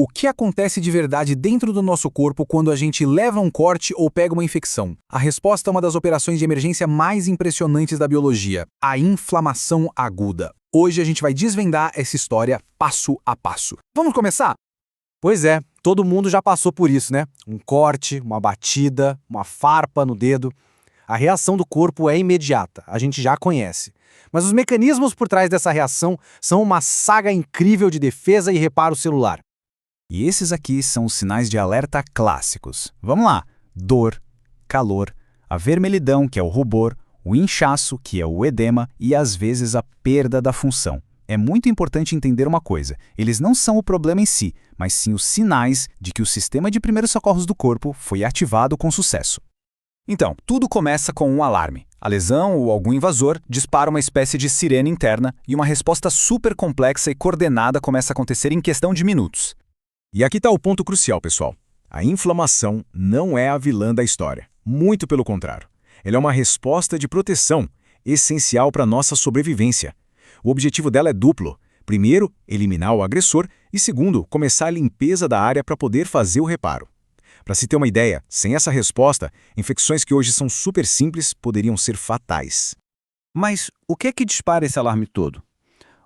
O que acontece de verdade dentro do nosso corpo quando a gente leva um corte ou pega uma infecção? A resposta é uma das operações de emergência mais impressionantes da biologia, a inflamação aguda. Hoje a gente vai desvendar essa história passo a passo. Vamos começar? Pois é, todo mundo já passou por isso, né? Um corte, uma batida, uma farpa no dedo. A reação do corpo é imediata, a gente já conhece. Mas os mecanismos por trás dessa reação são uma saga incrível de defesa e reparo celular. E esses aqui são os sinais de alerta clássicos. Vamos lá: dor, calor, a vermelhidão, que é o rubor, o inchaço, que é o edema, e às vezes a perda da função. É muito importante entender uma coisa: eles não são o problema em si, mas sim os sinais de que o sistema de primeiros socorros do corpo foi ativado com sucesso. Então, tudo começa com um alarme. A lesão ou algum invasor dispara uma espécie de sirene interna e uma resposta super complexa e coordenada começa a acontecer em questão de minutos. E aqui está o ponto crucial, pessoal. A inflamação não é a vilã da história. Muito pelo contrário. Ela é uma resposta de proteção, essencial para a nossa sobrevivência. O objetivo dela é duplo. Primeiro, eliminar o agressor e segundo, começar a limpeza da área para poder fazer o reparo. Para se ter uma ideia, sem essa resposta, infecções que hoje são super simples poderiam ser fatais. Mas o que é que dispara esse alarme todo?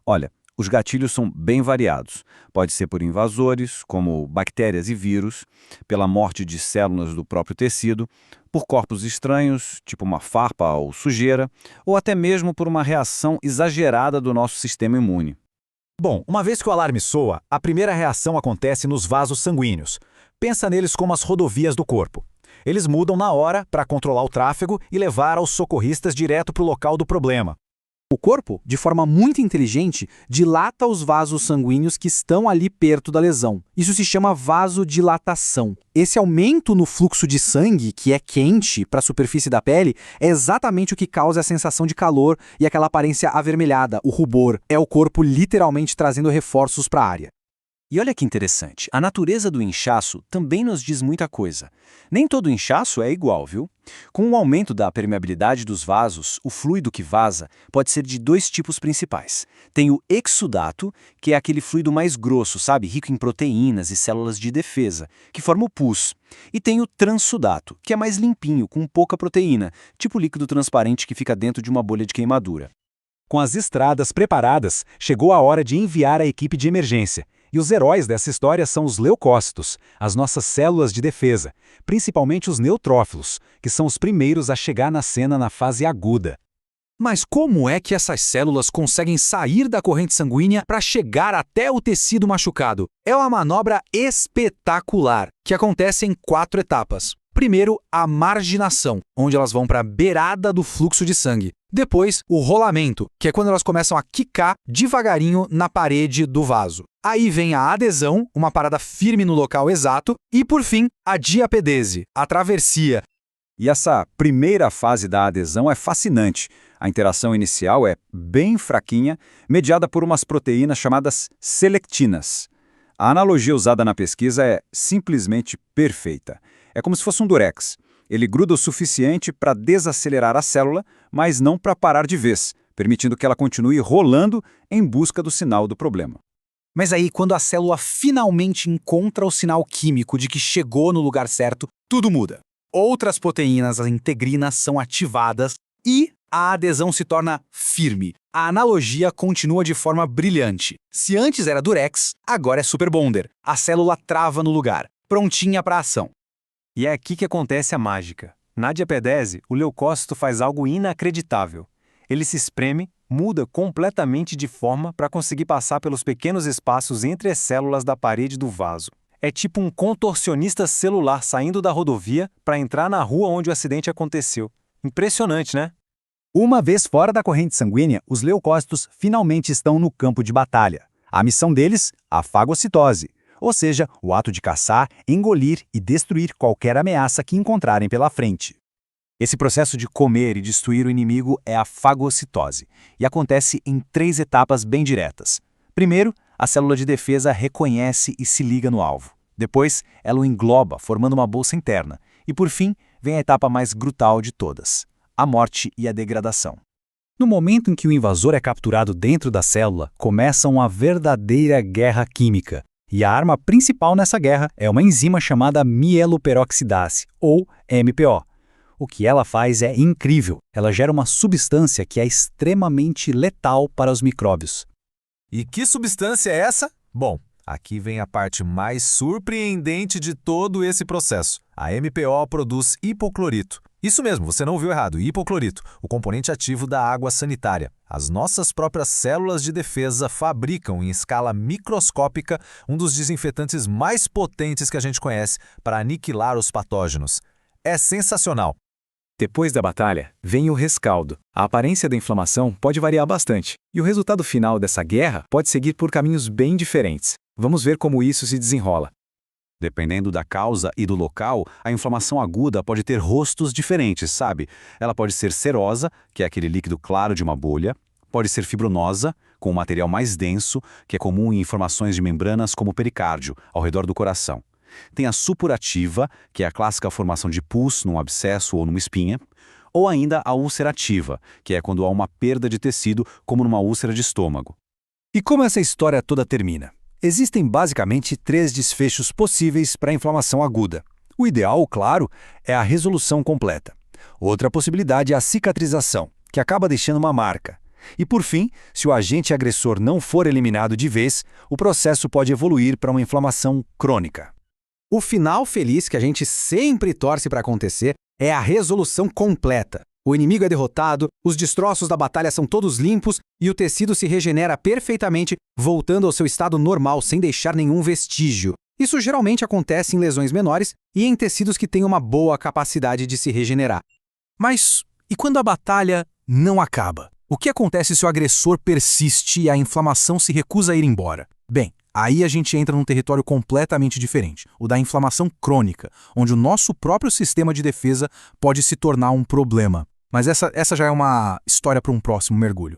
Olha, os gatilhos são bem variados. Pode ser por invasores, como bactérias e vírus, pela morte de células do próprio tecido, por corpos estranhos, tipo uma farpa ou sujeira, ou até mesmo por uma reação exagerada do nosso sistema imune. Bom, uma vez que o alarme soa, a primeira reação acontece nos vasos sanguíneos. Pensa neles como as rodovias do corpo. Eles mudam na hora para controlar o tráfego e levar os socorristas direto para o local do problema. O corpo, de forma muito inteligente, dilata os vasos sanguíneos que estão ali perto da lesão. Isso se chama vasodilatação. Esse aumento no fluxo de sangue, que é quente para a superfície da pele, é exatamente o que causa a sensação de calor e aquela aparência avermelhada, o rubor. É o corpo literalmente trazendo reforços para a área. E olha que interessante, a natureza do inchaço também nos diz muita coisa. Nem todo inchaço é igual, viu? Com o aumento da permeabilidade dos vasos, o fluido que vaza pode ser de dois tipos principais. Tem o exudato, que é aquele fluido mais grosso, sabe? Rico em proteínas e células de defesa, que forma o pus. E tem o transudato, que é mais limpinho, com pouca proteína, tipo líquido transparente que fica dentro de uma bolha de queimadura. Com as estradas preparadas, chegou a hora de enviar a equipe de emergência. E os heróis dessa história são os leucócitos, as nossas células de defesa, principalmente os neutrófilos, que são os primeiros a chegar na cena na fase aguda. Mas como é que essas células conseguem sair da corrente sanguínea para chegar até o tecido machucado? É uma manobra espetacular, que acontece em 4 etapas. Primeiro, a marginação, onde elas vão para a beirada do fluxo de sangue. Depois, o rolamento, que é quando elas começam a quicar devagarinho na parede do vaso. Aí vem a adesão, uma parada firme no local exato. E, por fim, a diapedese, a travessia. E essa primeira fase da adesão é fascinante. A interação inicial é bem fraquinha, mediada por umas proteínas chamadas selectinas. A analogia usada na pesquisa é simplesmente perfeita. É como se fosse um durex. Ele gruda o suficiente para desacelerar a célula, mas não para parar de vez, permitindo que ela continue rolando em busca do sinal do problema. Mas aí, quando a célula finalmente encontra o sinal químico de que chegou no lugar certo, tudo muda. Outras proteínas, as integrinas, são ativadas e a adesão se torna firme. A analogia continua de forma brilhante. Se antes era durex, agora é super bonder. A célula trava no lugar, prontinha para a ação. E é aqui que acontece a mágica. Na diapedese, o leucócito faz algo inacreditável. Ele se espreme, muda completamente de forma para conseguir passar pelos pequenos espaços entre as células da parede do vaso. É tipo um contorcionista celular saindo da rodovia para entrar na rua onde o acidente aconteceu. Impressionante, né? Uma vez fora da corrente sanguínea, os leucócitos finalmente estão no campo de batalha. A missão deles? A fagocitose. Ou seja, o ato de caçar, engolir e destruir qualquer ameaça que encontrarem pela frente. Esse processo de comer e destruir o inimigo é a fagocitose, e acontece em 3 etapas bem diretas. Primeiro, a célula de defesa reconhece e se liga no alvo. Depois, ela o engloba, formando uma bolsa interna. E por fim, vem a etapa mais brutal de todas, a morte e a degradação. No momento em que o invasor é capturado dentro da célula, começa uma verdadeira guerra química. E a arma principal nessa guerra é uma enzima chamada mieloperoxidase, ou MPO. O que ela faz é incrível. Ela gera uma substância que é extremamente letal para os micróbios. E que substância é essa? Bom, aqui vem a parte mais surpreendente de todo esse processo. A MPO produz hipoclorito. Isso mesmo, você não ouviu errado, hipoclorito, o componente ativo da água sanitária. As nossas próprias células de defesa fabricam em escala microscópica um dos desinfetantes mais potentes que a gente conhece para aniquilar os patógenos. É sensacional. Depois da batalha, vem o rescaldo. A aparência da inflamação pode variar bastante, e o resultado final dessa guerra pode seguir por caminhos bem diferentes. Vamos ver como isso se desenrola. Dependendo da causa e do local, a inflamação aguda pode ter rostos diferentes, sabe? Ela pode ser serosa, que é aquele líquido claro de uma bolha, pode ser fibronosa, com um material mais denso, que é comum em formações de membranas como o pericárdio, ao redor do coração. Tem a supurativa, que é a clássica formação de pus num abscesso ou numa espinha, ou ainda a ulcerativa, que é quando há uma perda de tecido, como numa úlcera de estômago. E como essa história toda termina? Existem basicamente 3 desfechos possíveis para a inflamação aguda. O ideal, claro, é a resolução completa. Outra possibilidade é a cicatrização, que acaba deixando uma marca. E por fim, se o agente agressor não for eliminado de vez, o processo pode evoluir para uma inflamação crônica. O final feliz que a gente sempre torce para acontecer é a resolução completa. O inimigo é derrotado, os destroços da batalha são todos limpos e o tecido se regenera perfeitamente, voltando ao seu estado normal sem deixar nenhum vestígio. Isso geralmente acontece em lesões menores e em tecidos que têm uma boa capacidade de se regenerar. Mas e quando a batalha não acaba? O que acontece se o agressor persiste e a inflamação se recusa a ir embora? Bem, aí a gente entra num território completamente diferente, o da inflamação crônica, onde o nosso próprio sistema de defesa pode se tornar um problema. Mas essa já é uma história para um próximo mergulho.